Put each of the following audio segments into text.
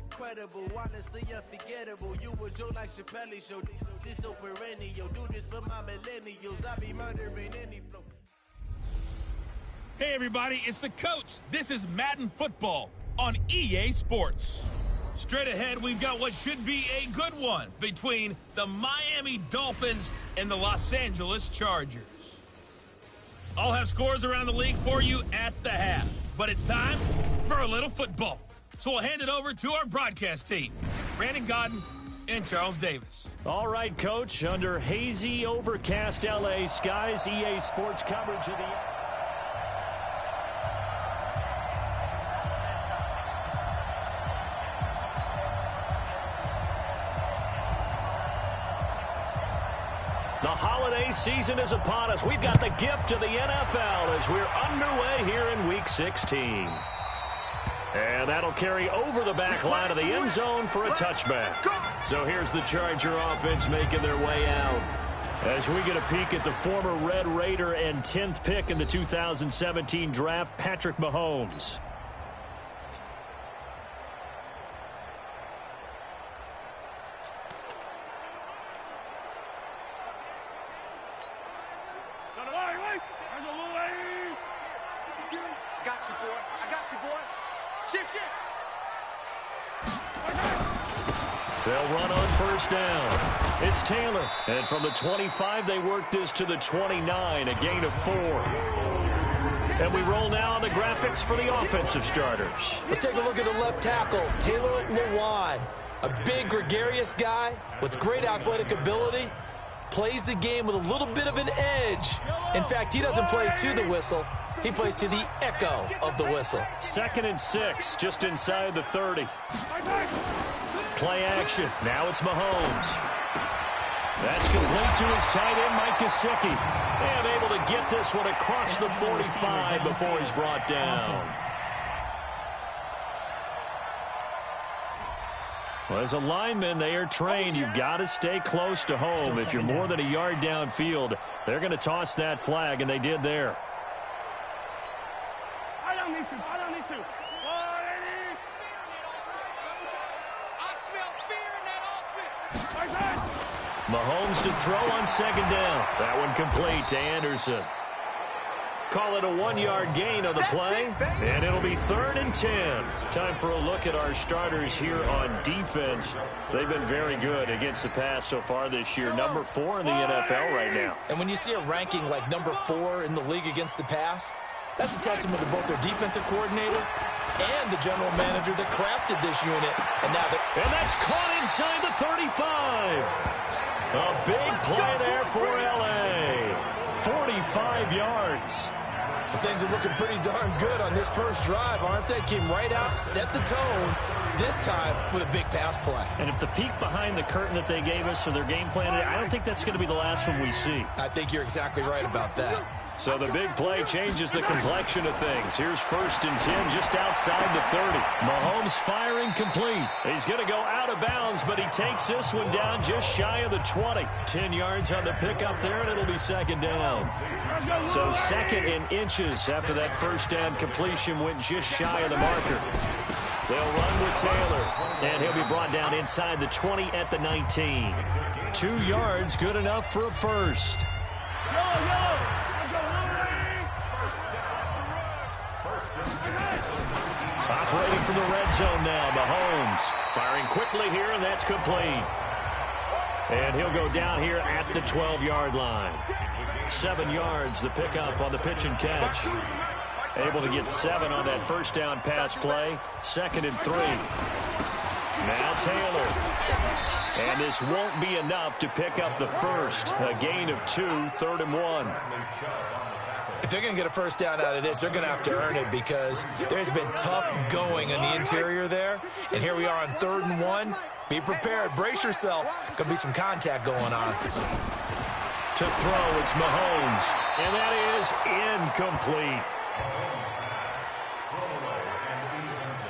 Incredible, honestly unforgettable. You a Joe like Chappelle show. This so perennial. Do this for my millennials. I be murdering any flow. Hey everybody, it's the coach. This is Madden Football on EA Sports. Straight ahead, we've got what should be a good one between the Miami Dolphins and the Los Angeles Chargers. I'll have scores around the league for you at the half, but it's time for a little football. So we'll hand it over to our broadcast team, Brandon Godden and Charles Davis. All right, Coach, under hazy, overcast LA skies, EA Sports coverage of the... The holiday season is upon us. We've got the gift of the NFL as we're underway here in Week 16. And that'll carry over the back line of the end zone for a touchback. So here's the Charger offense making their way out as we get a peek at the former Red Raider and 10th pick in the 2017 draft, Patrick Mahomes. They'll run on first down. It's Taylor. And from the 25, they work this to the 29, a gain of 4. And we roll now on the graphics for the offensive starters. Let's take a look at the left tackle, Taylor Lewan. A big, gregarious guy with great athletic ability. Plays the game with a little bit of an edge. In fact, he doesn't play to the whistle. He plays to the echo of the whistle. 2nd and 6, just inside the 30. Play action. Now it's Mahomes. That's complete to his tight end, Mike Gesicki. And able to get this one across the 45 before he's brought down. Well, as a lineman, they are trained. You've got to stay close to home. If you're more than a yard downfield, they're going to toss that flag, and they did there. Mahomes to throw on 2nd down. That one complete to Anderson. Call it a 1-yard gain of the play, and it'll be 3rd and 10. Time for a look at our starters here on defense. They've been very good against the pass so far this year. Number 4 in the NFL right now. And when you see a ranking like number 4 in the league against the pass, that's a testament to both their defensive coordinator and the general manager that crafted this unit. And that's caught inside the 35. A big play there for L.A. 45 yards. Well, things are looking pretty darn good on this first drive, aren't they? Came right out, set the tone, this time with a big pass play. And if the peek behind the curtain that they gave us for their game plan, I don't think that's going to be the last one we see. I think you're exactly right about that. So the big play changes the complexion of things. Here's 1st and 10 just outside the 30. Mahomes firing complete. He's going to go out of bounds, but he takes this one down just shy of the 20. 10 yards on the pickup there, and it'll be 2nd down. So 2nd in inches after that first down completion went just shy of the marker. They'll run with Taylor, and he'll be brought down inside the 20 at the 19. 2 yards, good enough for a first. Operating from the red zone now, Mahomes. Firing quickly here, and that's complete. And he'll go down here at the 12-yard line. 7 yards, the pickup on the pitch and catch. Able to get 7 on that first down pass play. 2nd and 3. Now Taylor. And this won't be enough to pick up the first. A gain of 2, 3rd and 1. If they're going to get a first down out of this, they're going to have to earn it because there's been tough going in the interior there. And here we are on 3rd and 1. Be prepared. Brace yourself. Going to be some contact going on. To throw, it's Mahomes. And that is incomplete.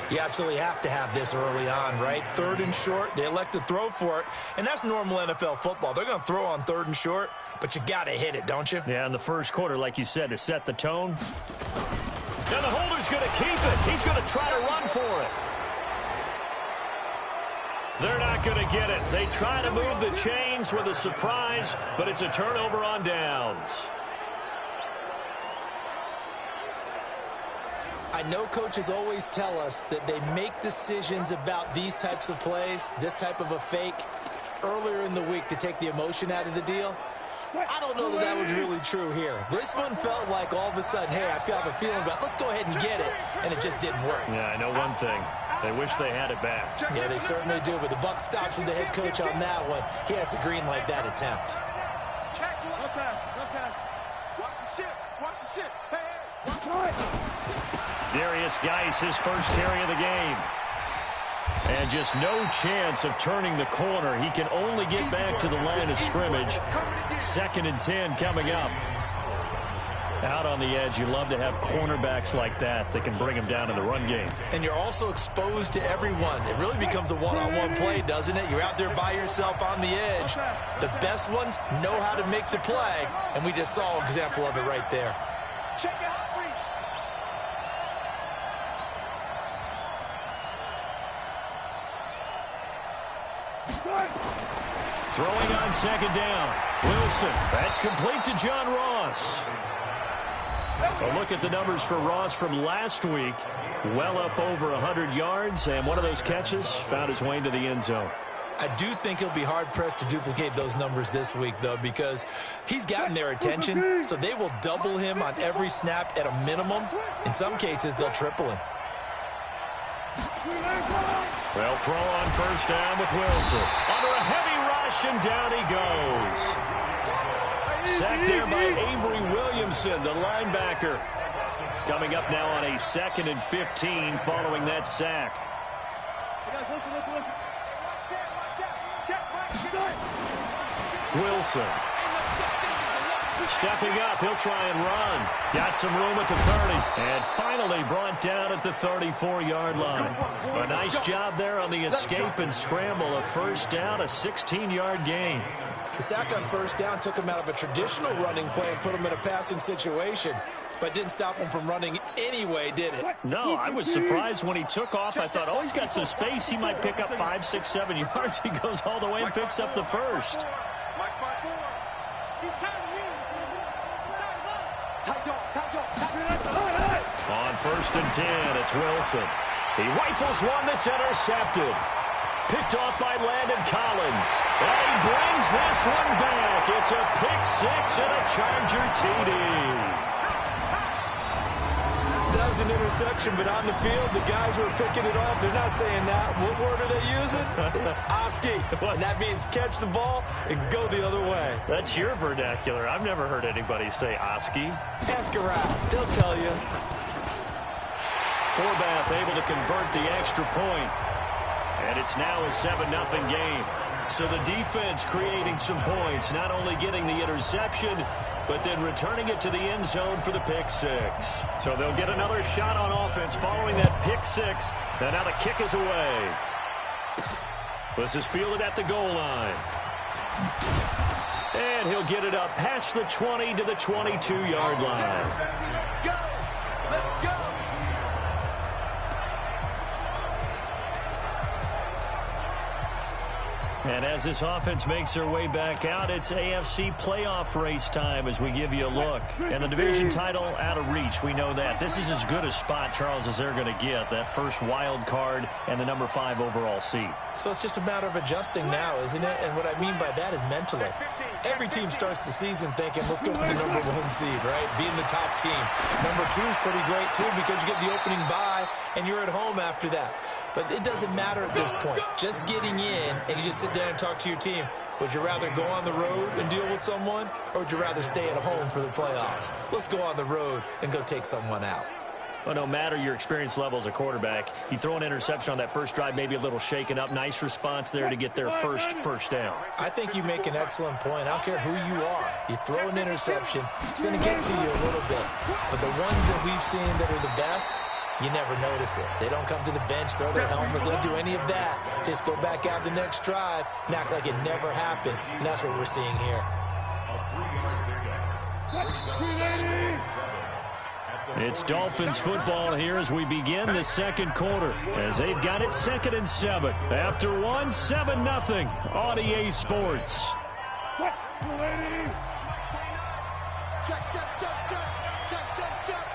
You absolutely have to have this early on, right? 3rd and short, they elect to throw for it, and that's normal NFL football. They're going to throw on 3rd and short, but you got to hit it, don't you? Yeah, in the first quarter, like you said, to set the tone. And the holder's going to keep it. He's going to try to run for it. They're not going to get it. They try to move the chains with a surprise, but it's a turnover on downs. I know coaches always tell us that they make decisions about these types of plays, this type of a fake, earlier in the week to take the emotion out of the deal. I don't know that that was really true here. This one felt like all of a sudden, hey, I have a feeling about let's go ahead and get it, and it just didn't work. Yeah, I know one thing. They wish they had it back. Yeah, they certainly do, but the buck stops with the head coach on that one. He has to green light that attempt. Check. Okay. Watch the shit. Hey. Darius Geis, his first carry of the game. And just no chance of turning the corner. He can only get back to the line of scrimmage. 2nd and 10 coming up. Out on the edge, you love to have cornerbacks like that can bring him down in the run game. And you're also exposed to everyone. It really becomes a one-on-one play, doesn't it? You're out there by yourself on the edge. The best ones know how to make the play, and we just saw an example of it right there. Check it out. Throwing on 2nd down. Wilson. That's complete to John Ross. A look at the numbers for Ross from last week. Well up over 100 yards, and one of those catches found his way into the end zone. I do think he'll be hard-pressed to duplicate those numbers this week, though, because he's gotten their attention, so they will double him on every snap at a minimum. In some cases, they'll triple him. They'll throw on 1st down with Wilson. Under a heavy rush, and down he goes. Sacked there by Avery Williamson, the linebacker. Coming up now on a 2nd and 15 following that sack. Wilson. Stepping up, he'll try and run. Got some room at the 30. And finally brought down at the 34-yard line. A nice job there on the escape and scramble. A 1st down, a 16-yard gain. The sack on 1st down took him out of a traditional running play and put him in a passing situation, but didn't stop him from running anyway, did it? No, I was surprised when he took off. I thought, oh, he's got some space. He might pick up 5, 6, 7 yards. He goes all the way and picks up the 1st. On 1st and 10, it's Wilson. He rifles one that's intercepted. Picked off by Landon Collins. And he brings this one back. It's a pick 6 and a Charger TD. That was an interception, but on the field, the guys who are picking it off, they're not saying that. What word are they using? It's Oski. And that means catch the ball and go the other way. That's your vernacular. I've never heard anybody say Oski. Ask around. They'll tell you. Forbath able to convert the extra point. And it's now a 7-0 game. So the defense creating some points, not only getting the interception, but then returning it to the end zone for the pick 6. So they'll get another shot on offense following that pick 6. And now the kick is away. This is fielded at the goal line. And he'll get it up past the 20 to the 22-yard line. Let's go. And as this offense makes their way back out, it's AFC playoff race time as we give you a look. And the division title out of reach, we know that. This is as good a spot, Charles, as they're going to get. That first wild card and the number 5 overall seed. So it's just a matter of adjusting now, isn't it? And what I mean by that is mentally. Every team starts the season thinking, let's go for the number 1 seed, right? Being the top team. Number 2 is pretty great, too, because you get the opening bye, and you're at home after that. But it doesn't matter at this point. Just getting in, and you just sit down and talk to your team. Would you rather go on the road and deal with someone, or would you rather stay at home for the playoffs? Let's go on the road and go take someone out. Well, no matter your experience level as a quarterback, you throw an interception on that first drive, maybe a little shaken up. Nice response there to get their first down. I think you make an excellent point. I don't care who you are. You throw an interception, it's going to get to you a little bit. But the ones that we've seen that are the best, you never notice it. They don't come to the bench, throw their helmets, they don't do any of that. They just go back out the next drive and act like it never happened. And that's what we're seeing here. It's Dolphins football here as we begin the second quarter, as they've got it 2nd and 7. After 7-0 on EA Sports. Check, check, check, check, check, check, check.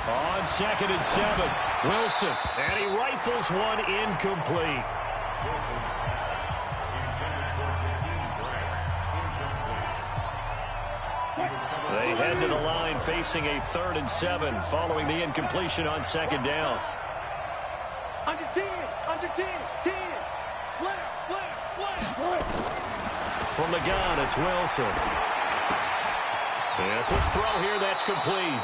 On 2nd and 7, Wilson, and he rifles one incomplete. They head to the line facing a 3rd and 7 following the incompletion on 2nd down. Under 10, 10. Slam, slam, slam. From the gun, it's Wilson. And a quick throw here, that's complete.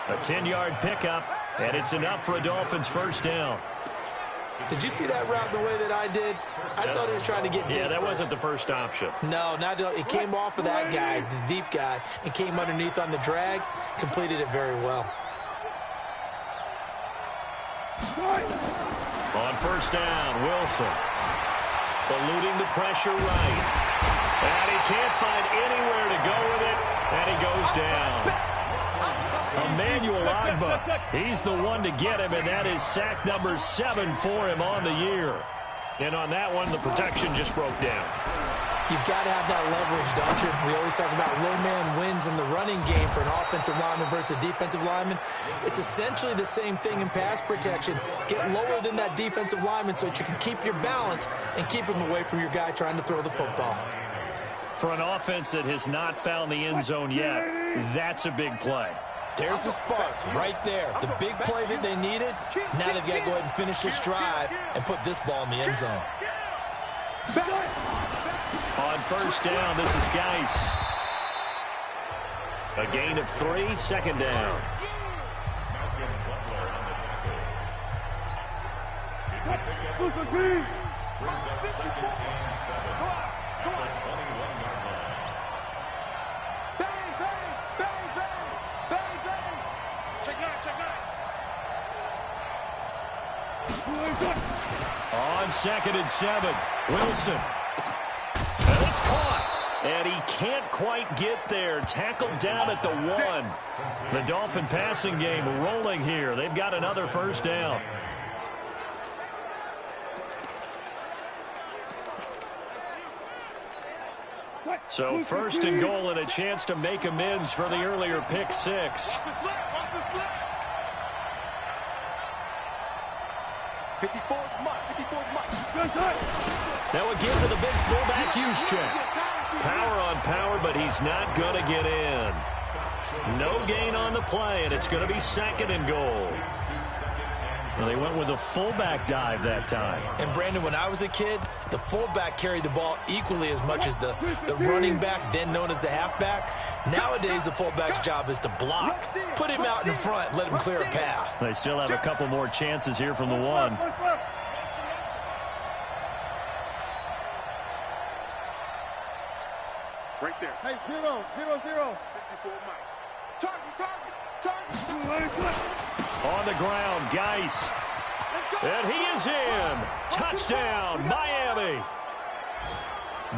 A 10-yard pickup, and it's enough for a Dolphins first down. Did you see that route the way that I did? I thought he was trying to get deep. Yeah, that wasn't the first option. No, it came off of that guy, the deep guy, and came underneath on the drag. Completed it very well. On first down, Wilson. Eluding the pressure right. And he can't find anywhere to go with it, and he goes down. Emmanuel Agba, he's the one to get him, and that is sack number 7 for him on the year. And on that one, the protection just broke down. You've got to have that leverage, don't you? We always talk about low man wins in the running game for an offensive lineman versus a defensive lineman. It's essentially the same thing in pass protection. Get lower than that defensive lineman so that you can keep your balance and keep him away from your guy trying to throw the football. For an offense that has not found the end zone yet, that's a big play. There's the spark right there. The big play that they needed. Now they've got to go ahead and finish this drive and put this ball in the end zone. On first down, this is Geis. A gain of 3, 2nd down. On 2nd and 7, Wilson. And it's caught. And he can't quite get there. Tackled down at the 1. The Dolphin passing game rolling here. They've got another first down. So 1st and goal and a chance to make amends for the earlier pick 6. 54's Mike. Now again for the big fullback use check. Power on power, but he's not going to get in. No gain on the play, and it's going to be 2nd and goal. Well, they went with a fullback dive that time. And, Brandon, when I was a kid, the fullback carried the ball equally as much as the running back, then known as the halfback. Nowadays, the fullback's job is to block. Put him out in front, let him clear a path. They still have a couple more chances here from the 1. Right there. Hey, 0, 0, 0. 54 Mike. Target. On the ground, Geis. And he is in. Touchdown, Miami.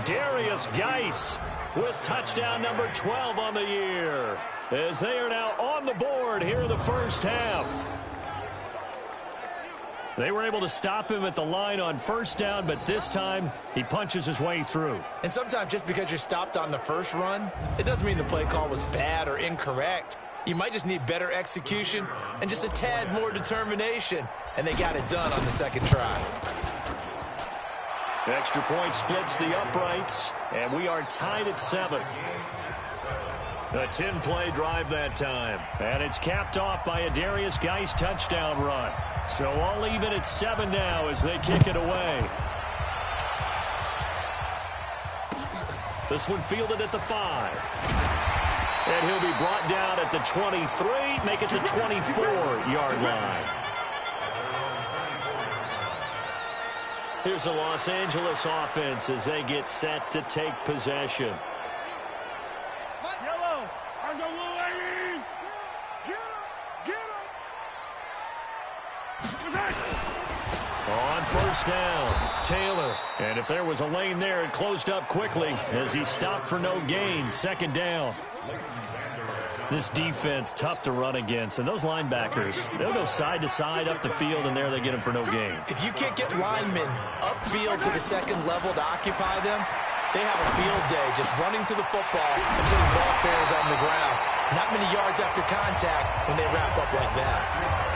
Darius Geis with touchdown number 12 on the year, as they are now on the board here in the first half. They were able to stop him at the line on first down, but this time he punches his way through. And sometimes just because you're stopped on the first run, it doesn't mean the play call was bad or incorrect. You might just need better execution and just a tad more determination. And they got it done on the 2nd try. Extra point splits the uprights, and we are tied at 7. A 10-play drive that time. And it's capped off by a Darius Geis touchdown run. So all even at 7 now as they kick it away. This one fielded at the 5. And he'll be brought down at the 23, make it the 24-yard line. Here's the Los Angeles offense as they get set to take possession. Yellow. On the little lady. Get him. On first down, Taylor. And if there was a lane there, it closed up quickly as he stopped for no gain. 2nd down. This defense, tough to run against. And those linebackers, they'll go side to side up the field, and there they get them for no gain. If you can't get linemen upfield to the second level to occupy them, they have a field day just running to the football and putting ball carriers on the ground. Not many yards after contact when they wrap up like that.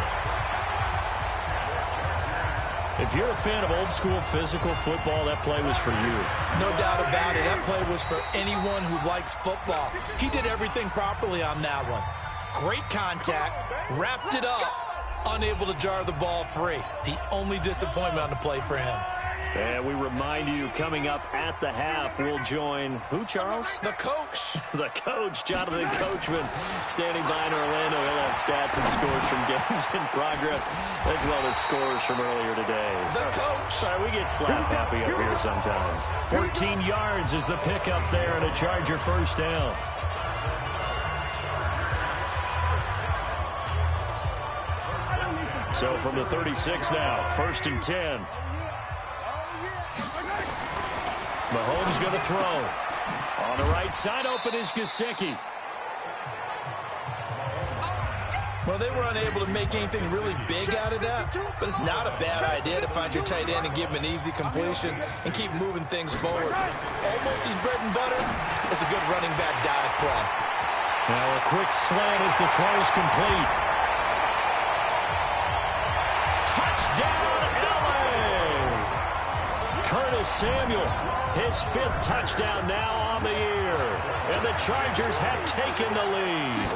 If you're a fan of old-school physical football, that play was for you. No doubt about it. That play was for anyone who likes football. He did everything properly on that one. Great contact, wrapped it up, unable to jar the ball free. The only disappointment on the play for him. And we remind you, coming up at the half, we'll join who, Charles? The coach. The coach, Jonathan Coachman, standing by in Orlando. He'll have stats and scores from games in progress, as well as scores from earlier today. The coach. Sorry, we get slap happy up here sometimes. 14 yards is the pickup there, and a Charger first down. So from the 36 now, 1st and 10. Mahomes going to throw. On the right side, open is Gesicki. Well, they were unable to make anything really big out of that, but it's not a bad idea to find your tight end and give him an easy completion and keep moving things forward. Almost his bread and butter is a good running back dive play. Now a quick slant as the throw's complete. Touchdown, LA! Curtis Samuel, his 5th touchdown now on the year. And the Chargers have taken the lead.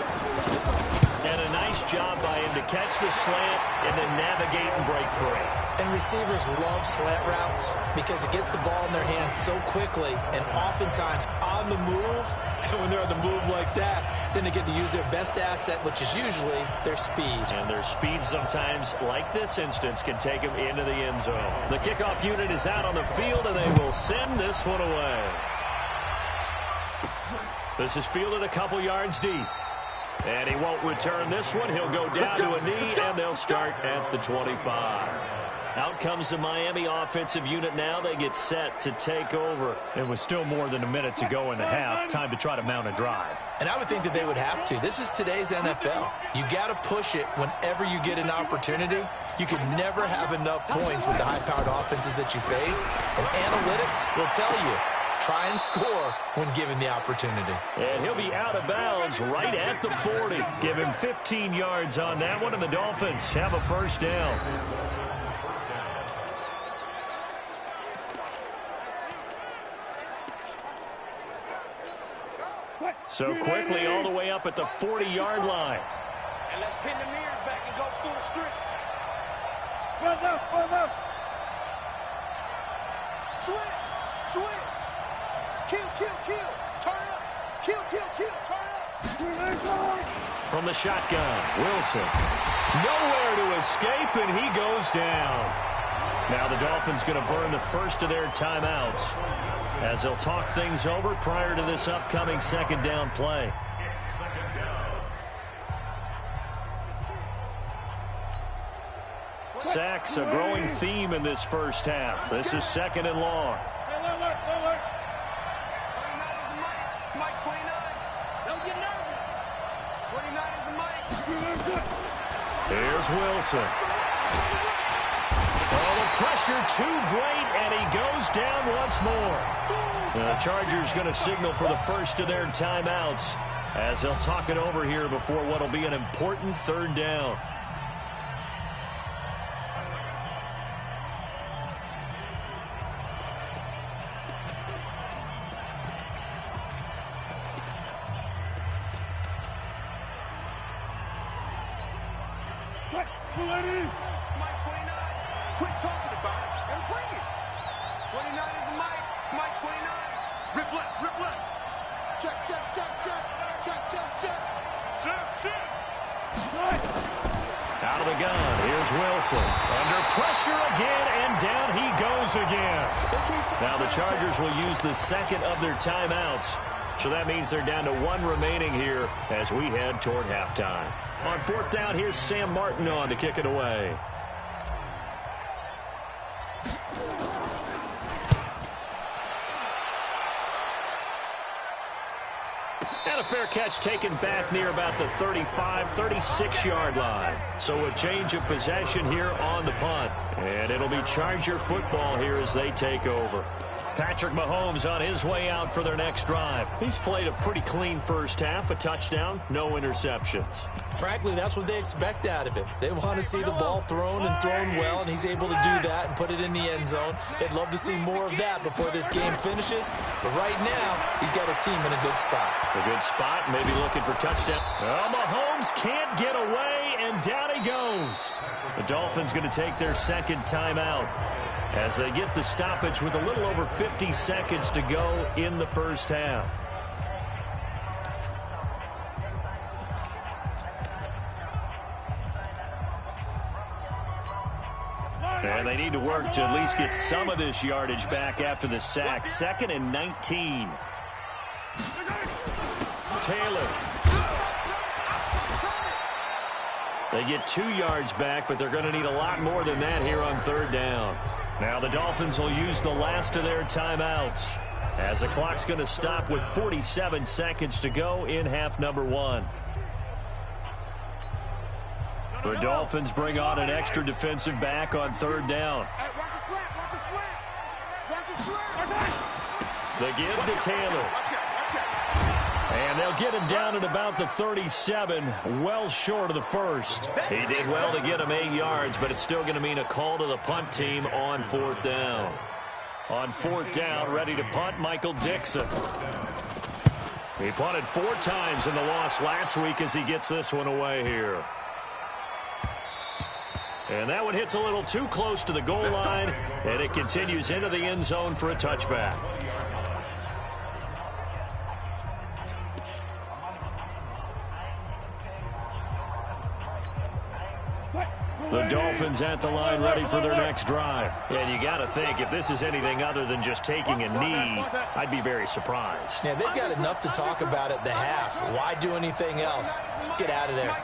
And a nice job by him to catch the slant and then navigate and break free. And receivers love slant routes because it gets the ball in their hands so quickly and oftentimes on the move. And when they're on the move like that, then they get to use their best asset, which is usually their speed. And their speed sometimes, like this instance, can take them into the end zone. The kickoff unit is out on the field, and they will send this one away. This is fielded a couple yards deep. And he won't return this one. He'll go down to a knee, and they'll start at the 25. Out comes the Miami offensive unit now. They get set to take over. It was still more than a minute to go in the half. Time to try to mount a drive. And I would think that they would have to. This is today's NFL. You got to push it whenever you get an opportunity. You can never have enough points with the high-powered offenses that you face. And analytics will tell you, try and score when given the opportunity. And he'll be out of bounds right at the 40. Give him 15 yards on that one, and the Dolphins have a first down. So quickly all the way up at the 40-yard line. And let's pin the mirrors back and go full strip. Brother. Switch. Kill. Turn up. Kill. Turn up. From the shotgun, Wilson. Nowhere to escape, and he goes down. Now the Dolphins going to burn the first of their timeouts as they'll talk things over prior to this upcoming second down play. Sacks, a growing theme in this first half. This is 2nd and long. Mike 29. Don't get nervous. 29 is the mic. Here's Wilson. Oh, the pressure too great, and he goes down once more. The Chargers going to signal for the first of their timeouts as they'll talk it over here before what will be an important 3rd down. Mike 29. Quit talking about it and bring it. 29 is the mic. Mike 29. Rip left. Check. Out of the gun, here's Wilson. Under pressure again, and down he goes again. Now the Chargers will use the 2nd of their timeouts. So that means they're down to 1 remaining here as we head toward halftime. On 4th down, here's Sam Martin on to kick it away. And got a fair catch taken back near about the 35, 36-yard line. So a change of possession here on the punt. And it'll be Charger football here as they take over. Patrick Mahomes on his way out for their next drive. He's played a pretty clean first half, a touchdown, no interceptions. Frankly, that's what they expect out of him. They want to see the ball thrown and thrown well, and he's able to do that and put it in the end zone. They'd love to see more of that before this game finishes. But right now, he's got his team in a good spot. A good spot, maybe looking for touchdown. Oh, Mahomes can't get away, and down he goes. The Dolphins going to take their second timeout as they get the stoppage with a little over 50 seconds to go in the first half. And they need to work to at least get some of this yardage back after the sack. 2nd and 19. Taylor. They get 2 yards back, but they're going to need a lot more than that here on 3rd down. Now the Dolphins will use the last of their timeouts as the clock's going to stop with 47 seconds to go in half number 1. The Dolphins bring on an extra defensive back on 3rd down. They give to Taylor. And they'll get him down at about the 37, well short of the first. He did well to get him 8 yards, but it's still going to mean a call to the punt team on 4th down. On 4th down, ready to punt, Michael Dixon. He punted 4 times in the loss last week as he gets this one away here. And that one hits a little too close to the goal line, and it continues into the end zone for a touchback. The Dolphins at the line ready for their next drive. And you got to think, if this is anything other than just taking a knee, I'd be very surprised. Yeah, they've got enough to talk about at the half. Why do anything else? Just get out of there.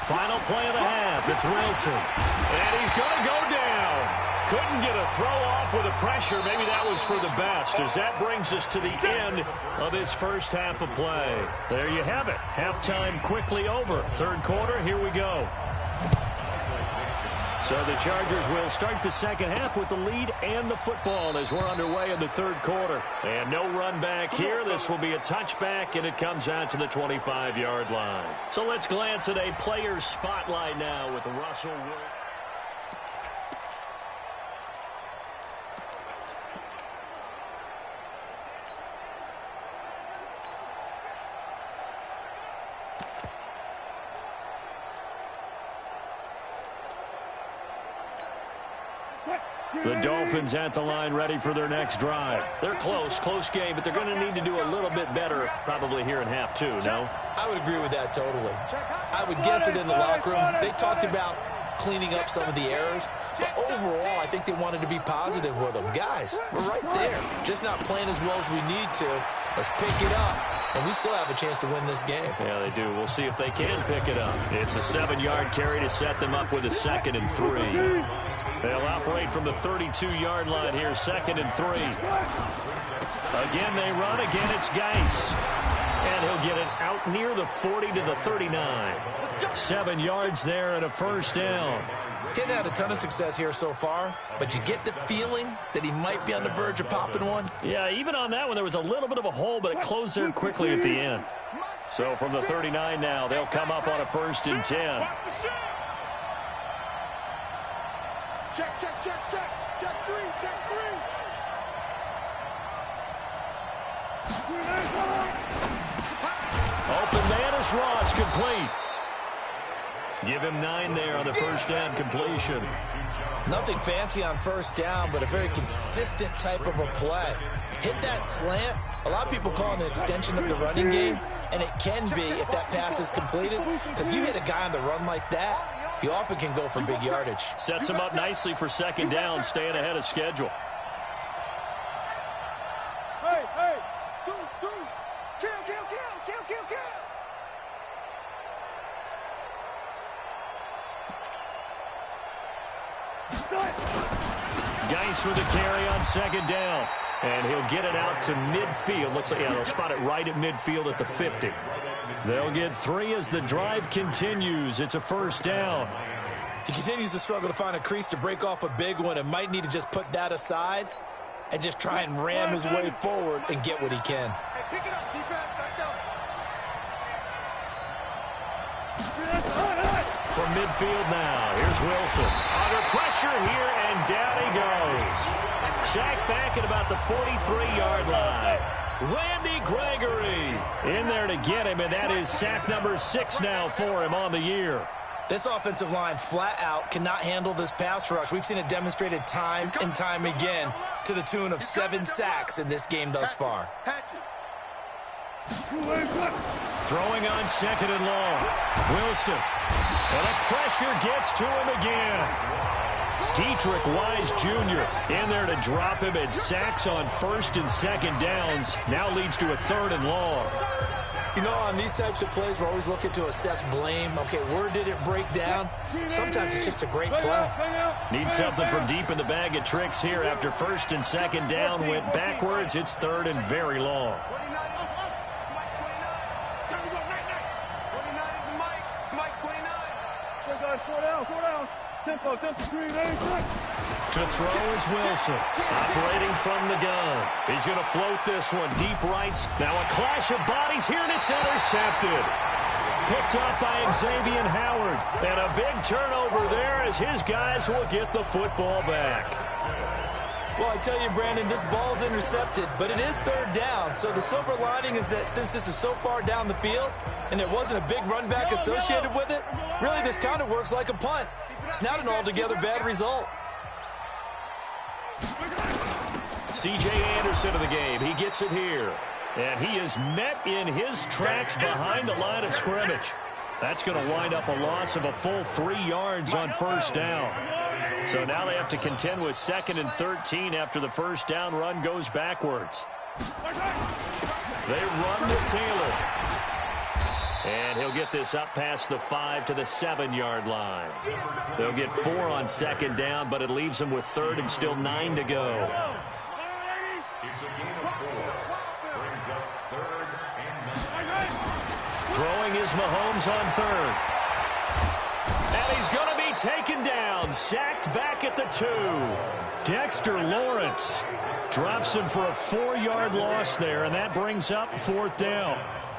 Final play of the half. It's Wilson. And he's going to go down. Couldn't get a throw off with the pressure. Maybe that was for the best, as that brings us to the end of his first half of play. There you have it. Halftime quickly over. 3rd quarter, here we go. So the Chargers will start the second half with the lead and the football as we're underway in the 3rd quarter. And no run back here. This will be a touchback, and it comes out to the 25-yard line. So let's glance at a player's spotlight now with Russell Wilson. The Dolphins at the line ready for their next drive. They're close game, but they're going to need to do a little bit better probably here in half 2, no? I would agree with that totally. I would guess it in the locker room. They talked about cleaning up some of the errors, but overall, I think they wanted to be positive with them. Guys, we're right there. Just not playing as well as we need to. Let's pick it up, and we still have a chance to win this game. Yeah, they do. We'll see if they can pick it up. It's a 7-yard carry to set them up with a 2nd and 3. They'll operate from the 32-yard line here, 2nd and 3. Again, they run. Again, it's Geis. And he'll get it out near the 40 to the 39. 7 yards there and a first down. Getting had a ton of success here so far, but you get the feeling that he might be on the verge of popping one. Yeah, even on that one, there was a little bit of a hole, but it closed there quickly at the end. So from the 39 now, they'll come up on a 1st and 10. Check, check, check, check. Check 3, check 3. Open man is Ross, complete. Give him 9 there on the first down completion. Nothing fancy on first down, but a very consistent type of a play. Hit that slant. A lot of people call it an extension of the running game, and it can be if that pass is completed, because you hit a guy on the run like that, he often can go for big yardage. Sets him up nicely for 2nd down, staying ahead of schedule. Hey, hey, dudes, kill, kill, kill, kill, kill, kill. Guice with a carry on second down. And he'll get it out to midfield. Looks like they'll spot it right at midfield at the 50. They'll get 3 as the drive continues. It's a first down. He continues to struggle to find a crease to break off a big one and might need to just put that aside and just try and ram his way forward and get what he can. Hey, pick it up, defense. Let's go. From midfield now, here's Wilson. Under pressure here, and down he goes. Sacked back at about the 43-yard line. Randy Gregory in there to get him, and that is sack number 6 now for him on the year. This offensive line flat out cannot handle this pass rush. We've seen it demonstrated time and time again to the tune of 7 sacks in this game thus far. Throwing on second and long. Wilson. And the pressure gets to him again. Dietrich Wise Jr. in there to drop him, and sacks on first and second downs. Now leads to a 3rd and long. You know, on these types of plays, we're always looking to assess blame. Okay, where did it break down? Sometimes it's just a great play. Need something from deep in the bag of tricks here after first and second down went backwards. It's 3rd and very long. 29 is the Mike 29. So guys, 4 down. Tempo, 3, 8, 6. To throw is Wilson, operating from the gun. He's going to float this one deep right. Now a clash of bodies here, and it's intercepted. Picked up by Xavier Howard. And a big turnover there as his guys will get the football back. Well, I tell you, Brandon, this ball's intercepted, but it is 3rd down. So the silver lining is that since this is so far down the field and there wasn't a big run back associated with it, really this kind of works like a punt. It's not an altogether bad result. C.J. Anderson of the game. He gets it here. And he is met in his tracks behind the line of scrimmage. That's going to wind up a loss of a full 3 yards on first down. So now they have to contend with 2nd and 13 after the first down run goes backwards. They run to Taylor. And he'll get this up past the 5 to the 7-yard line. They'll get 4 on second down, but it leaves them with 3rd and still 9 to go. Throwing is Mahomes on 3rd. And he's going to be taken down, sacked back at the 2. Dexter Lawrence drops him for a 4-yard loss there, and that brings up 4th down.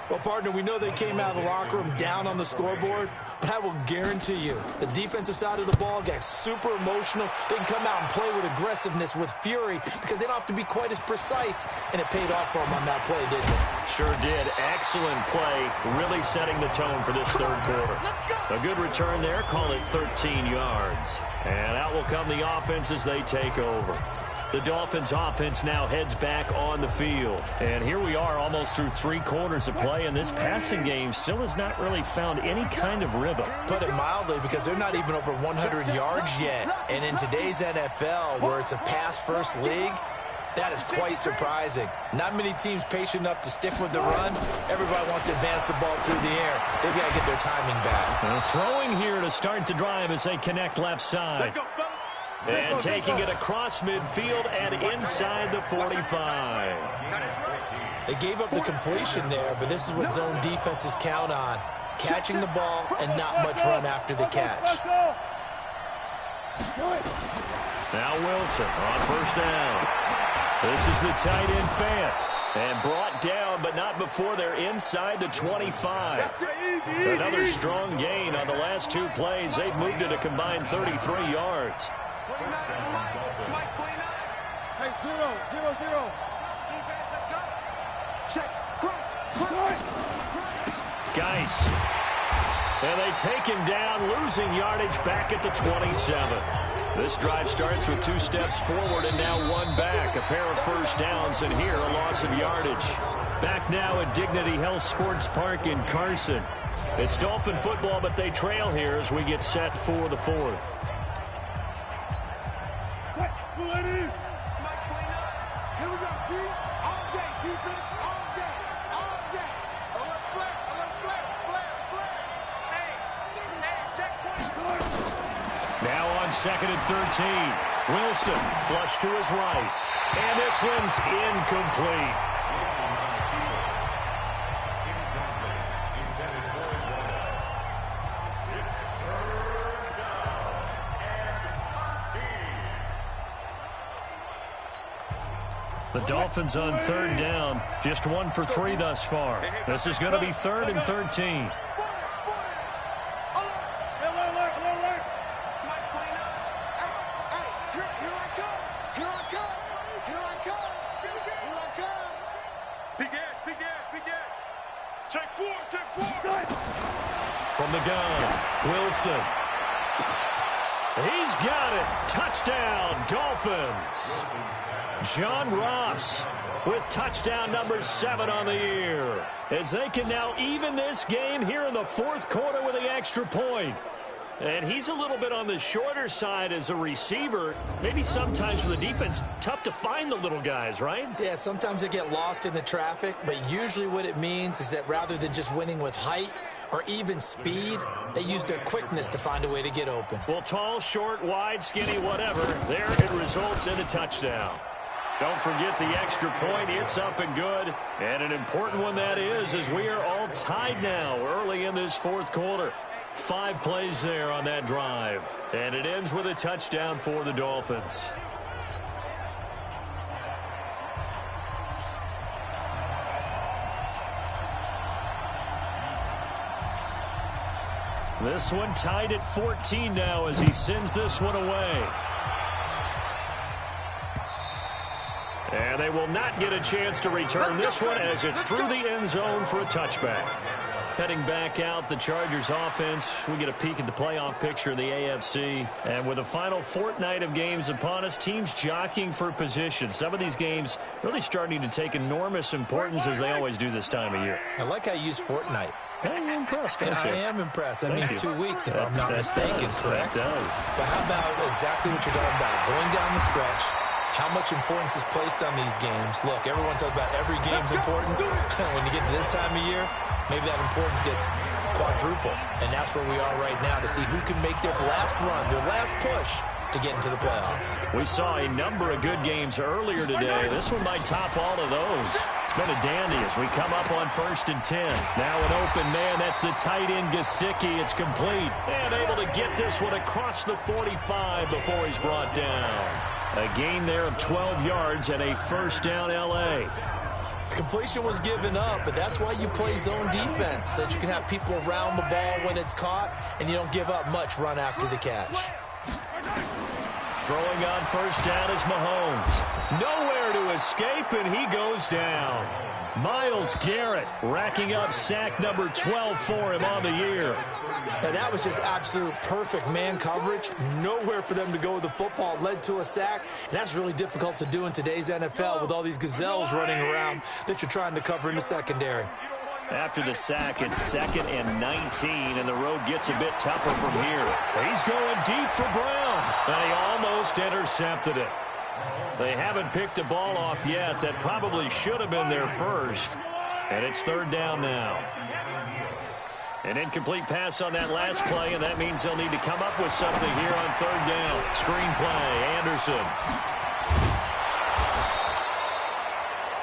Well, partner, we know they came out of the locker room down on the scoreboard, but I will guarantee you the defensive side of the ball got super emotional. They can come out and play with aggressiveness, with fury, because they don't have to be quite as precise, and it paid off for them on that play, didn't it? Sure did. Excellent play, really setting the tone for this 3rd quarter. A good return there, call it 13 yards. And out will come the offense as they take over. The Dolphins offense now heads back on the field. And here we are almost through 3 quarters of play, and this passing game still has not really found any kind of rhythm. Put it mildly, because they're not even over 100 yards yet. And in today's NFL, where it's a pass-first league, that is quite surprising. Not many teams patient enough to stick with the run. Everybody wants to advance the ball through the air. They've got to get their timing back. They're throwing here to start the drive as they connect left side. And taking it across midfield and inside the 45. They gave up the completion there, but this is what zone defenses count on. Catching the ball and not much run after the catch. Now Wilson on first down. This is the tight end Fant. And brought down, but not before they're inside the 25. Another strong gain on the last 2 plays. They've moved it a combined 33 yards. 29 Mike 29. Hey, 0. Defense, let's go. Check. Crunch. Guice. And they take him down, losing yardage back at the 27. This drive starts with 2 steps forward and now 1 back. A pair of first downs, and here a loss of yardage. Back now at Dignity Health Sports Park in Carson. It's Dolphin football, but they trail here as we get set for the 4th. Mike 29. Here we go, D. All day, defense, all day. Alert flare. Hey, check 20. Now on 2nd and 13. Wilson, flush to his right. And this one's incomplete. The Dolphins on third down, just 1 for 3 thus far. This is going to be 3rd and 13. From the gun, Wilson. He's got it. Touchdown, Dolphins. John Ross with touchdown number 7 on the year, as they can now even this game here in the 4th quarter with the extra point. And he's a little bit on the shorter side as a receiver. Maybe sometimes for the defense, tough to find the little guys, right? Yeah, sometimes they get lost in the traffic, but usually what it means is that rather than just winning with height or even speed, they use their quickness to find a way to get open. Well, tall, short, wide, skinny, whatever, there it results in a touchdown. Don't forget the extra point. It's up and good. And an important one that is, as we are all tied now early in this 4th quarter. 5 plays there on that drive. And it ends with a touchdown for the Dolphins. This one tied at 14 now as he sends this one away. And they will not get a chance to return this one as it's through the end zone for a touchback. Heading back out, the Chargers offense. We get a peek at the playoff picture in the AFC. And with the final fortnight of games upon us, teams jockeying for position. Some of these games really starting to take enormous importance as they always do this time of year. I like how you use fortnight. Hey, you're impressed, don't you? I am impressed. That means 2 weeks, if I'm not mistaken, correct? That does. But how about exactly what you're talking about? Going down the stretch, how much importance is placed on these games. Look, everyone talks about every game's important. When you get to this time of year, maybe that importance gets quadruple. And that's where we are right now to see who can make their last run, their last push to get into the playoffs. We saw a number of good games earlier today. This one might top all of those. It's been a dandy as we come up on 1st and 10. Now an open man. That's the tight end, Gesicki. It's complete. And able to get this one across the 45 before he's brought down. A gain there of 12 yards and a 1st down L.A. Completion was given up, but that's why you play zone defense, so that you can have people around the ball when it's caught, and you don't give up much run after the catch. Throwing on 1st down is Mahomes. Nowhere to escape, and he goes down. Myles Garrett racking up sack number 12 for him on the year. And that was just absolute perfect man coverage. Nowhere for them to go with the football. Led to a sack, and that's really difficult to do in today's NFL with all these gazelles running around that you're trying to cover in the secondary. After the sack, it's 2nd and 19, and the road gets a bit tougher from here. He's going deep for Brown, and he almost intercepted it. They haven't picked a ball off yet. That probably should have been their first, and it's 3rd down now. An incomplete pass on that last play, and that means they'll need to come up with something here on 3rd down. Screen play, Anderson.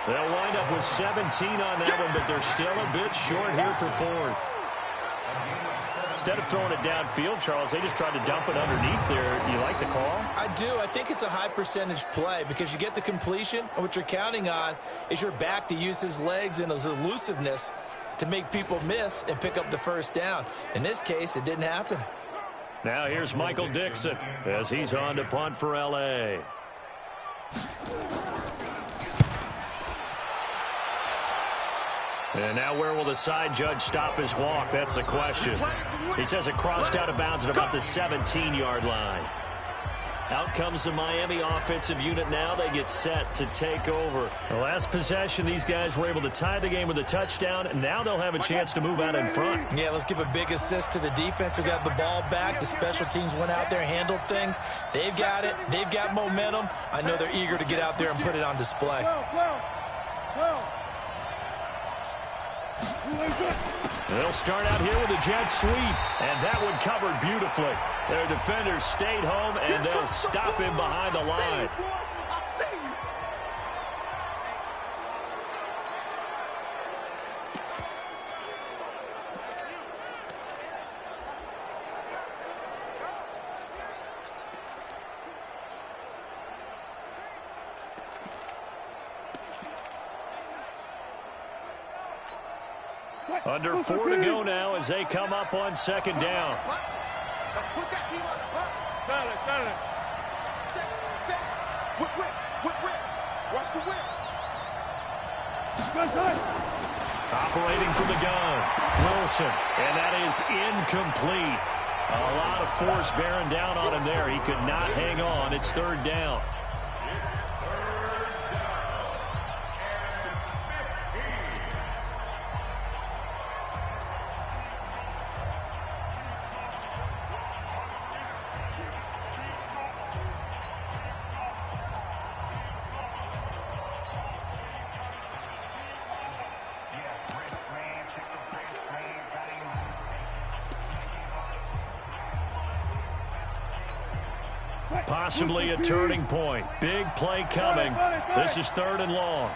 They'll wind up with 17 on that one, but they're still a bit short here for 4th. Instead of throwing it downfield, Charles, they just tried to dump it underneath there. You like the call? I do. I think it's a high percentage play because you get the completion, and what you're counting on is your back to use his legs and his elusiveness to make people miss and pick up the 1st down. In this case, it didn't happen. Now here's Michael Dixon as he's on to punt for L.A. And now where will the side judge stop his walk? That's the question. He says it crossed out of bounds at about the 17-yard line. Out comes the Miami offensive unit now. They get set to take over. The last possession, these guys were able to tie the game with a touchdown, and now they'll have a chance to move out in front. Yeah, let's give a big assist to the defense who got the ball back. The special teams went out there and handled things. They've got it. They've got momentum. I know they're eager to get out there and put it on display. They'll start out here with a jet sweep, and that one covered beautifully. Their defenders stayed home, and they'll stop him behind the line. Under 4 to go now as they come up on second down. Let's put that team on the bus. Silent. Set. Whip. Watch the whip. Operating from the gun, Wilson, and that is incomplete. A lot of force bearing down on him there. He could not hang on. It's third down. Possibly a turning point. Big play coming. This is third and long.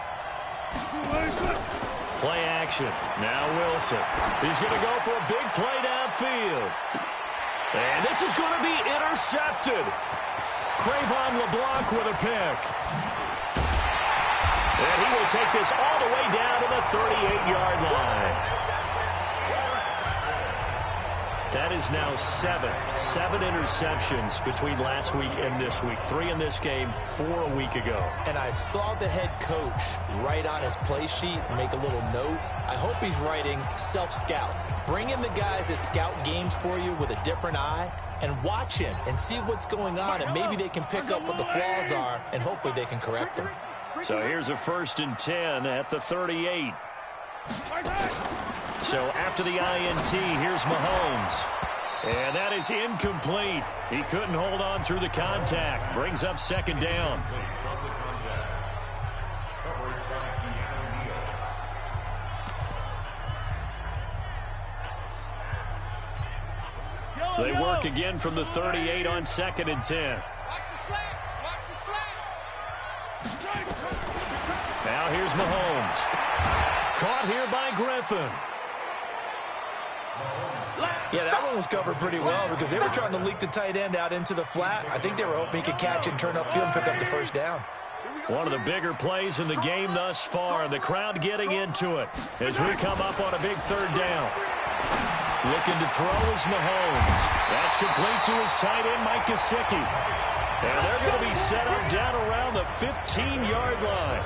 Play action. Now Wilson. He's going to go for a big play downfield. And this is going to be intercepted. Cravon LeBlanc with a pick. And he will take this all the way down to the 38-yard line. That is now seven interceptions between last week and this week. 3 in this game, 4 a week ago. And I saw the head coach write on his play sheet, make a little note. I hope he's writing self-scout. Bring in the guys that scout games for you with a different eye and watch him and see what's going on, and maybe they can pick up what the flaws are, and hopefully they can correct them. So here's a 1st and 10 at the 38. So after the INT, here's Mahomes. And that is incomplete. He couldn't hold on through the contact. Brings up second down. They work again from the 38 on 2nd and 10. Now here's Mahomes. Caught here by Griffin. Yeah, that one was covered pretty well because they were trying to leak the tight end out into the flat. I think they were hoping he could catch it and turn upfield and pick up the first down. One of the bigger plays in the game thus far. The crowd getting into it as we come up on a big third down. Looking to throw is Mahomes. That's complete to his tight end, Mike Gesicki. And they're going to be set up down around the 15-yard line.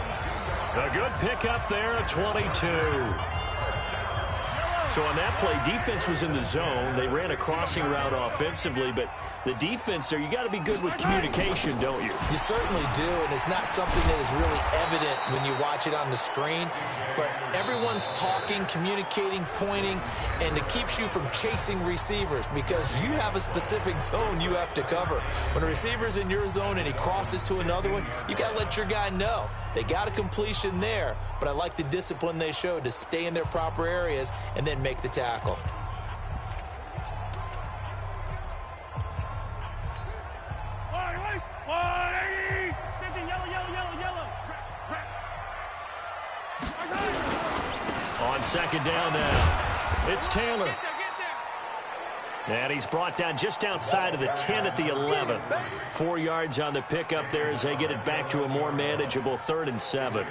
A good pickup there at 22. So on that play, defense was in the zone. They ran a crossing route offensively, but the defense there, you got to be good with communication, don't you? You certainly do, and it's not something that is really evident when you watch it on the screen. But everyone's talking, communicating, pointing, and it keeps you from chasing receivers because you have a specific zone you have to cover. When a receiver's in your zone and he crosses to another one, you got to let your guy know. They got a completion there, but I like the discipline they showed to stay in their proper areas and then make the tackle. On second down now, it's Taylor. And he's brought down just outside of the 10 at the 11. 4 yards on the pickup there as they get it back to a more manageable 3rd and 7.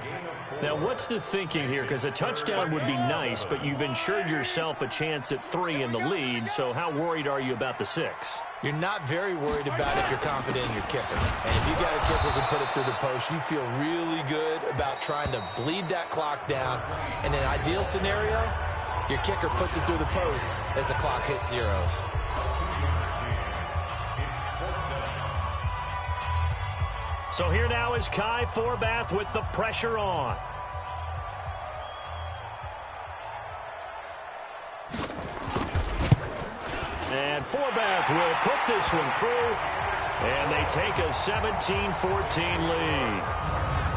Now, what's the thinking here? Because a touchdown would be nice, but you've ensured yourself a chance at 3 in the lead, so how worried are you about the 6? You're not very worried about if you're confident in your kicker. And if you got a kicker who can put it through the post, you feel really good about trying to bleed that clock down. In an ideal scenario, your kicker puts it through the post as the clock hits zeros. So here now is Kai Forbath with the pressure on. And Forbath will put this one through, and they take a 17-14 lead.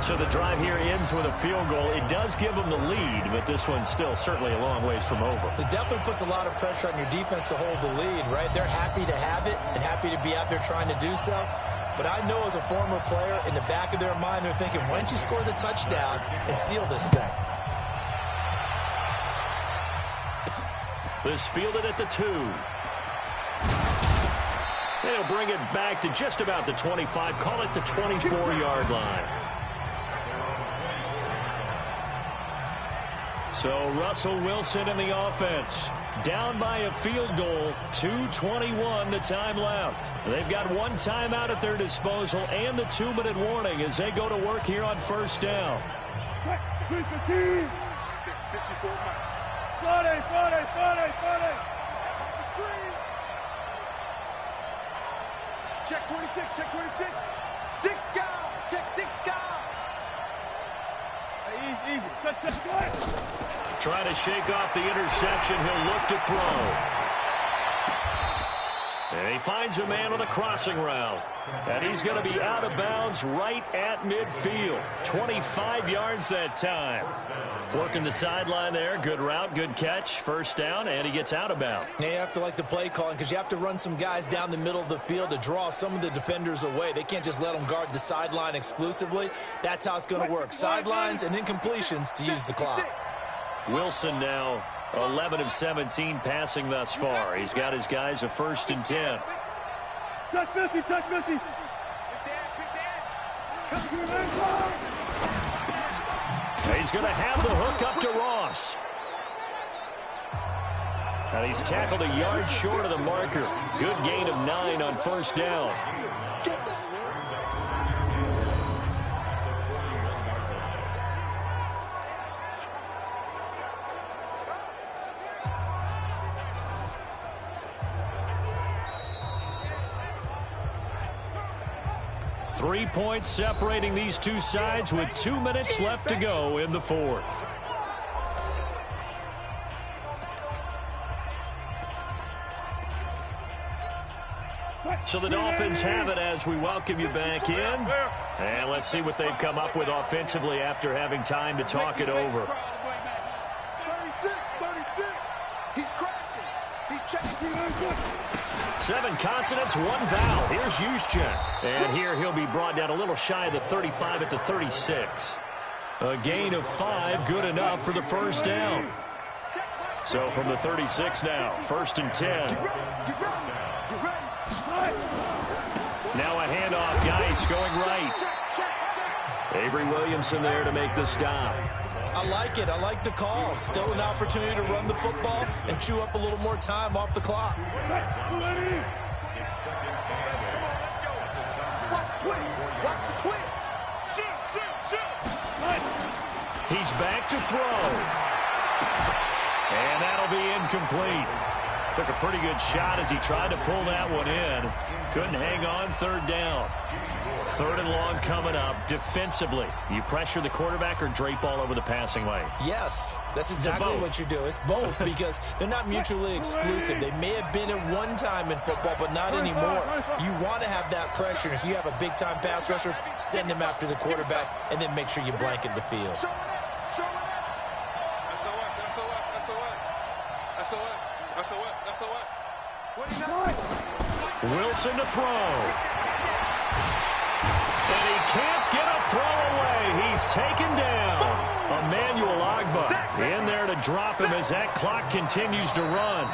So the drive here ends with a field goal. It does give them the lead, but this one's still certainly a long ways from over. It definitely puts a lot of pressure on your defense to hold the lead, right? They're happy to have it and happy to be out there trying to do so. But I know as a former player, in the back of their mind, they're thinking, why don't you score the touchdown and seal this thing? This fielded at the 2. They'll bring it back to just about the 25. Call it the 24-yard line. So Russell Wilson in the offense. Down by a field goal. 2:21 the time left. They've got one timeout at their disposal and the 2-minute warning as they go to work here on first down. 54 Friday. Screen. Check 26, check 26. 6 guys, check 6 guys. Hey, easy. Touch. Trying to shake off the interception. He'll look to throw. And he finds a man on the crossing route. And he's going to be out of bounds right at midfield. 25 yards that time. Working the sideline there. Good route, good catch. First down, and he gets out of bounds. Now you have to like the play calling because you have to run some guys down the middle of the field to draw some of the defenders away. They can't just let them guard the sideline exclusively. That's how it's going to work. Sidelines and incompletions to use the clock. Wilson now 11 of 17 passing thus far. He's got his guys a 1st and 10. Touch 50. He's going to have the hook up to Ross. And he's tackled a yard short of the marker. Good gain of 9 on first down. Three points separating these two sides with 2 minutes left to go in the fourth. So the Dolphins have it as we welcome you back in. And let's see what they've come up with offensively after having time to talk it over. 36. He's crashing. He's checking. 7 consonants, 1 vowel. Here's Juszczyk. And here he'll be brought down a little shy of the 35 at the 36. A gain of 5, good enough for the first down. So from the 36 now, 1st and 10. Now a handoff, Geis going right. Avery Williamson there to make the stop. I like it. I like the call. Still an opportunity to run the football and chew up a little more time off the clock. Watch the twins. He's back to throw. And that'll be incomplete. Took a pretty good shot as he tried to pull that one in. Couldn't hang on, 3rd down. 3rd and long coming up. Defensively, you pressure the quarterback or drape all over the passing lane? Yes, that's exactly what you do. It's both because they're not mutually exclusive. They may have been at one time in football, but not anymore. You want to have that pressure. If you have a big-time pass rusher, send him after the quarterback, and then make sure you blanket the field. Wilson to throw. And he can't get a throw away. He's taken down. Emmanuel Ogbah in there to drop him as that clock continues to run.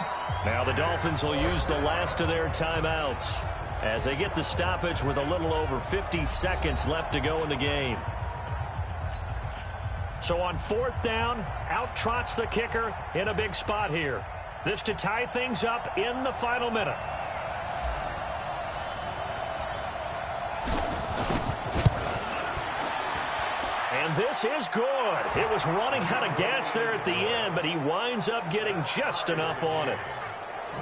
Now the Dolphins will use the last of their timeouts as they get the stoppage with a little over 50 seconds left to go in the game. So on 4th down, out trots the kicker in a big spot here. This to tie things up in the final minute. And this is good. It was running out of gas there at the end, but he winds up getting just enough on it.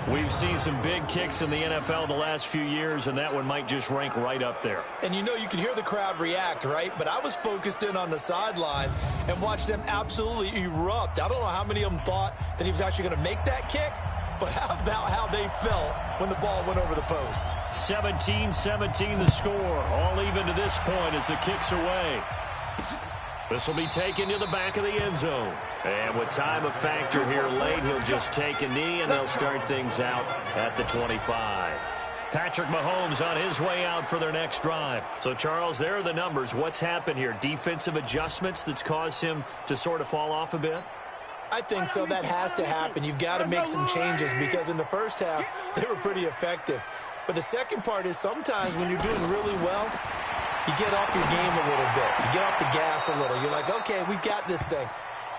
We've seen some big kicks in the NFL the last few years, and that one might just rank right up there. And you know, you can hear the crowd react, right? But I was focused in on the sideline and watched them absolutely erupt. I don't know how many of them thought that he was actually going to make that kick, but how about how they felt when the ball went over the post? 17-17 the score. All even to this point as the kick's away. This will be taken to the back of the end zone. And with time a factor here late, he'll just take a knee, and they'll start things out at the 25. Patrick Mahomes on his way out for their next drive. So, Charles, there are the numbers. What's happened here? Defensive adjustments that's caused him to sort of fall off a bit? I think so. That has to happen. You've got to make some changes because in the first half, they were pretty effective. But the second part is sometimes when you're doing really well, you get off your game a little bit. You get off the gas a little. You're like, okay, we've got this thing.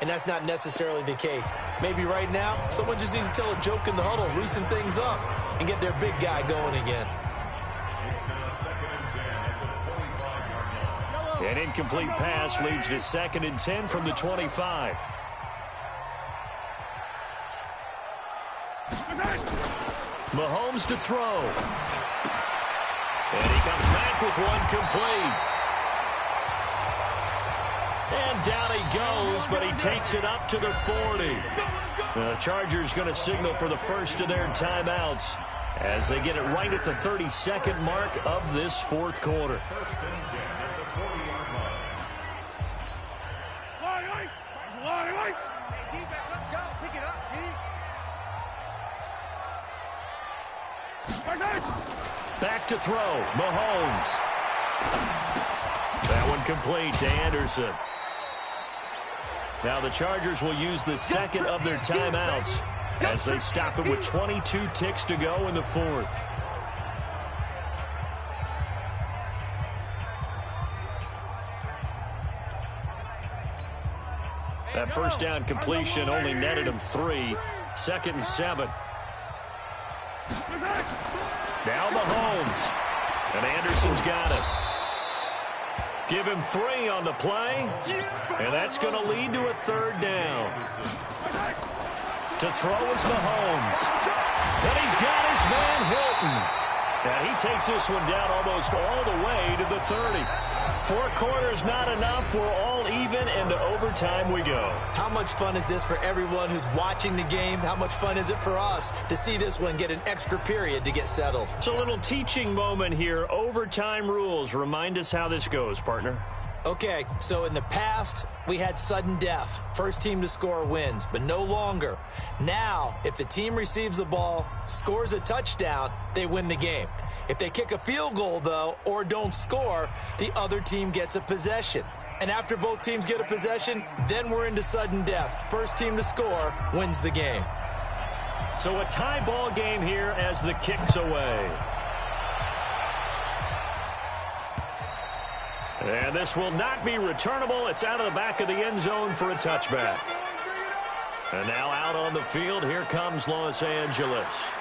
And that's not necessarily the case. Maybe right now, someone just needs to tell a joke in the huddle, loosen things up, and get their big guy going again. An incomplete pass leads to 2nd and 10 from the 25. Mahomes to throw. And he comes back with one complete. And down he goes, but he takes it up to the 40. The Chargers going to signal for the first of their timeouts as they get it right at the 32nd mark of this fourth quarter. Back to throw, Mahomes. That one complete to Anderson. Now the Chargers will use the second of their timeouts as they stop it with 22 ticks to go in the fourth. That first down completion only netted him 3. 2nd and 7. Now Mahomes. And Anderson's got it. Give him 3 on the play. And that's going to lead to a 3rd down. To throw is Mahomes. And he's got his man Hilton. And he takes this one down almost all the way to the 30. 4 quarters not enough. We're all even, and to overtime we go. How much fun is this for everyone who's watching the game? How much fun is it for us to see this one get an extra period to get settled? It's a little teaching moment here. Overtime rules. Remind us how this goes, partner. Okay, so in the past, we had sudden death. First team to score wins, but no longer. Now, if the team receives the ball, scores a touchdown, they win the game. If they kick a field goal, though, or don't score, the other team gets a possession. And after both teams get a possession, then we're into sudden death. First team to score wins the game. So a tie ball game here as the kick's away. And this will not be returnable. It's out of the back of the end zone for a touchback. And now out on the field, here comes Los Angeles.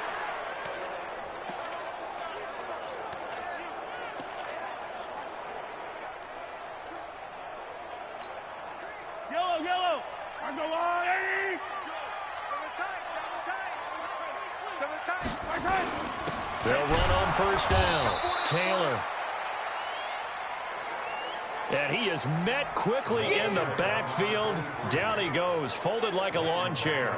Yellow. On the line. They'll run on first down. Taylor. And he is met quickly in the backfield. Down he goes, folded like a lawn chair.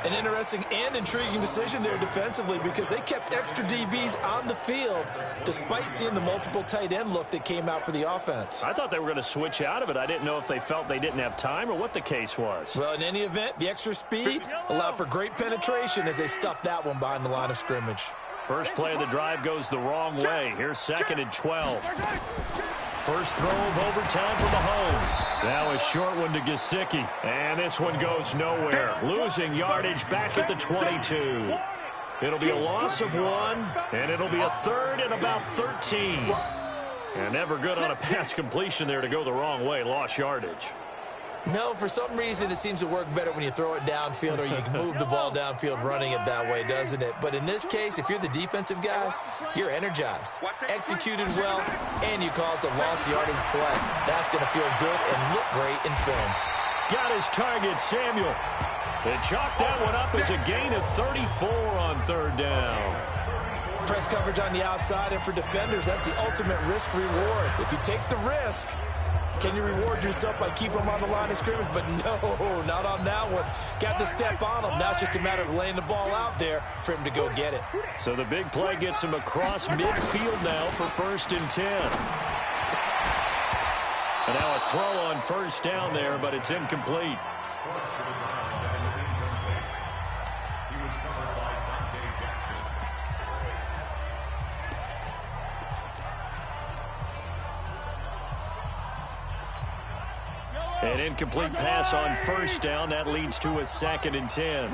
An interesting and intriguing decision there defensively because they kept extra DBs on the field despite seeing the multiple tight end look that came out for the offense. I thought they were going to switch out of it. I didn't know if they felt they didn't have time or what the case was. Well, in any event, the extra speed allowed for great penetration as they stuffed that one behind the line of scrimmage. First play of the drive goes the wrong way. Here's 2nd and 12. First throw of overtime for Mahomes. Now a short one to Gesicki. And this one goes nowhere. Losing yardage back at the 22. It'll be a loss of 1, and it'll be a 3rd and about 13. And never good on a pass completion there to go the wrong way. Lost yardage. No, for some reason it seems to work better when you throw it downfield or you can move the ball downfield running it that way, doesn't it? But in this case, if you're the defensive guys, you're energized, executed well, and you caused a lost yardage play. That's going to feel good and look great in film. Got his target, Samuel. They chalked that one up as a gain of 34 on 3rd down. Press coverage on the outside, and for defenders, that's the ultimate risk-reward. If you take the risk, can you reward yourself by keeping them on the line of scrimmage? But no, not on that one. Got the step on them. Now it's just a matter of laying the ball out there for him to go get it. So the big play gets him across midfield now for 1st and 10. And now a throw on first down there, but it's incomplete. An incomplete pass on first down. That leads to a 2nd and 10.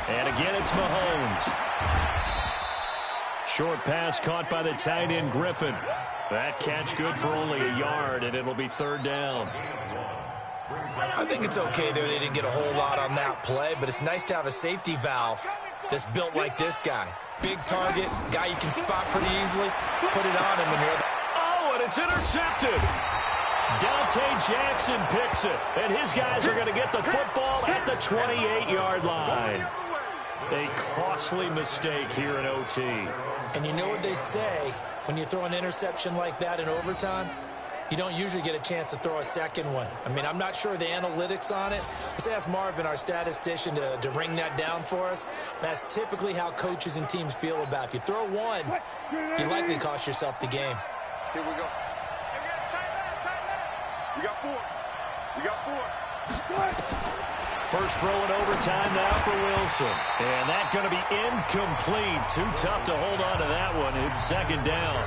And again, it's Mahomes. Short pass caught by the tight end, Griffin. That catch good for only a yard, and it'll be 3rd down. I think it's okay there. They didn't get a whole lot on that play, but it's nice to have a safety valve that's built like this guy. Big target, guy you can spot pretty easily. Put it on him when you're... And it's intercepted. Dante Jackson picks it, and his guys are going to get the football at the 28-yard line. A costly mistake here in OT. And you know what they say, when you throw an interception like that in overtime, you don't usually get a chance to throw a second one. I mean, I'm not sure the analytics on it. Let's ask Marvin, our statistician, to bring that down for us. That's typically how coaches and teams feel about it. If you throw one, you likely cost yourself the game. Here we go. We got 4. We got 4. First throw in overtime now for Wilson. And that's going to be incomplete. Too tough to hold on to that one. It's 2nd down.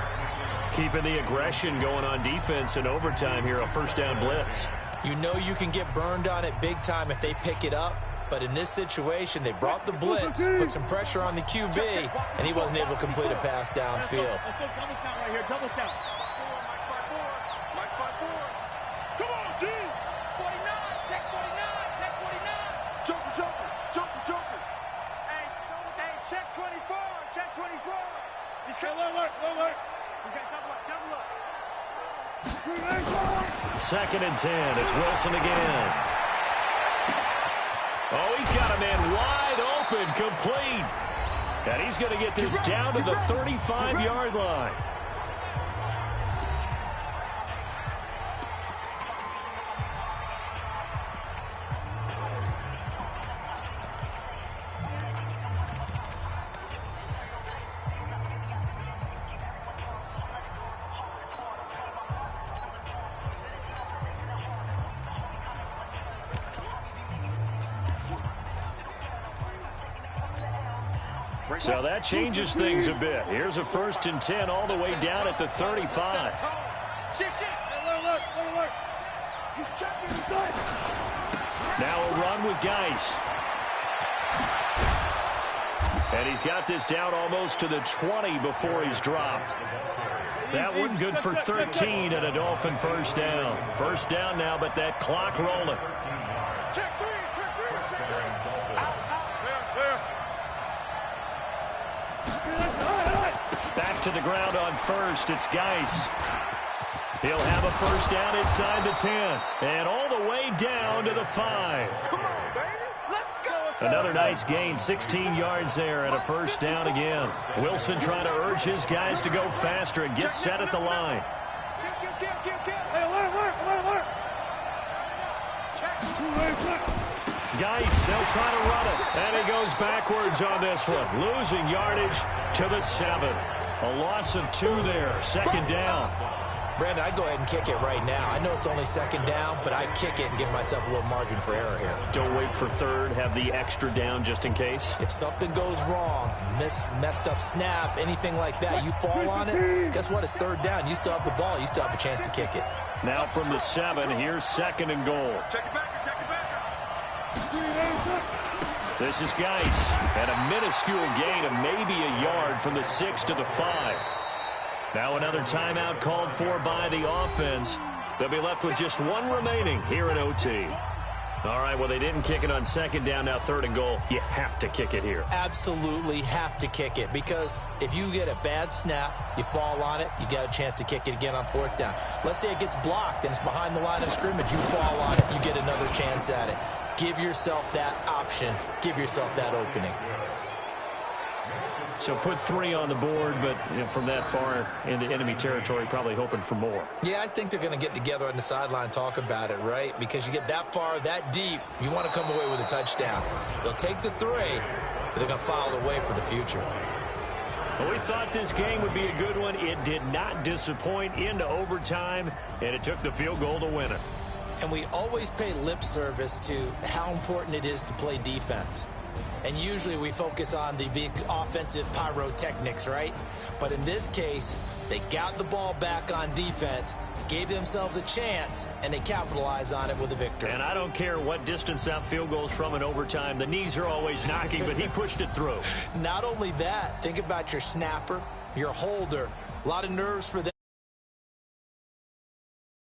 Keeping the aggression going on defense in overtime here, a first down blitz. You know you can get burned on it big time if they pick it up. But in this situation, they brought the blitz, put some pressure on the QB, and he wasn't able to complete a pass downfield. Double count right here, double count. Mike 5-4. Come on, D. 49, check 49, check 49. Joker. Hey, check 24, check 24. He's coming. Look. Okay, double up. 2nd and 10. It's Wilson again. Oh, he's got a man wide open, complete. And he's going to get this down to the 35-yard line. So that changes things a bit. Here's a 1st and 10 all the way down at the 35. Look. He's checking his leg. Now a run with Geis. And he's got this down almost to the 20 before he's dropped. That one good for 13 and a Dolphin first down. First down now, but that clock rolling. Check 3. Back to the ground on first. It's Geis. He'll have a first down inside the 10. And all the way down to the 5. Come on, baby. Let's go. Another nice gain, 16 yards there and a first down again. Wilson trying to urge his guys to go faster and get set at the line. Hey, alert. Geis, they'll try to run it. And he goes backwards on this one. Losing yardage to the 7. A loss of 2 there. 2nd down. Brandon, I'd go ahead and kick it right now. I know it's only 2nd down, but I'd kick it and give myself a little margin for error here. Don't wait for 3rd. Have the extra down just in case. If something goes wrong, messed up snap, anything like that, you fall on it, guess what? It's 3rd down. You still have the ball. You still have a chance to kick it. Now from the 7, here's 2nd and goal. Check it back. This is Geis. And a minuscule gain of maybe a yard from the 6 to the 5. Now another timeout called for by the offense. They'll be left with just 1 remaining here in OT. All right, well, they didn't kick it on 2nd down, now 3rd and goal. You have to kick it here. Absolutely have to kick it, because if you get a bad snap, you fall on it, you got a chance to kick it again on 4th down. Let's say it gets blocked and it's behind the line of scrimmage. You fall on it, you get another chance at it. Give yourself that option. Give yourself that opening. So put 3 on the board, but from that far into enemy territory, probably hoping for more. Yeah, I think they're going to get together on the sideline and talk about it, right? Because you get that far, that deep, you want to come away with a touchdown. They'll take the 3, but they're going to file it away for the future. Well, we thought this game would be a good one. It did not disappoint into overtime, and it took the field goal to win it. And we always pay lip service to how important it is to play defense. And usually we focus on the big offensive pyrotechnics, right? But in this case, they got the ball back on defense, gave themselves a chance, and they capitalized on it with a victory. And I don't care what distance that field goes from in overtime. The knees are always knocking, but he pushed it through. Not only that, think about your snapper, your holder. A lot of nerves for them.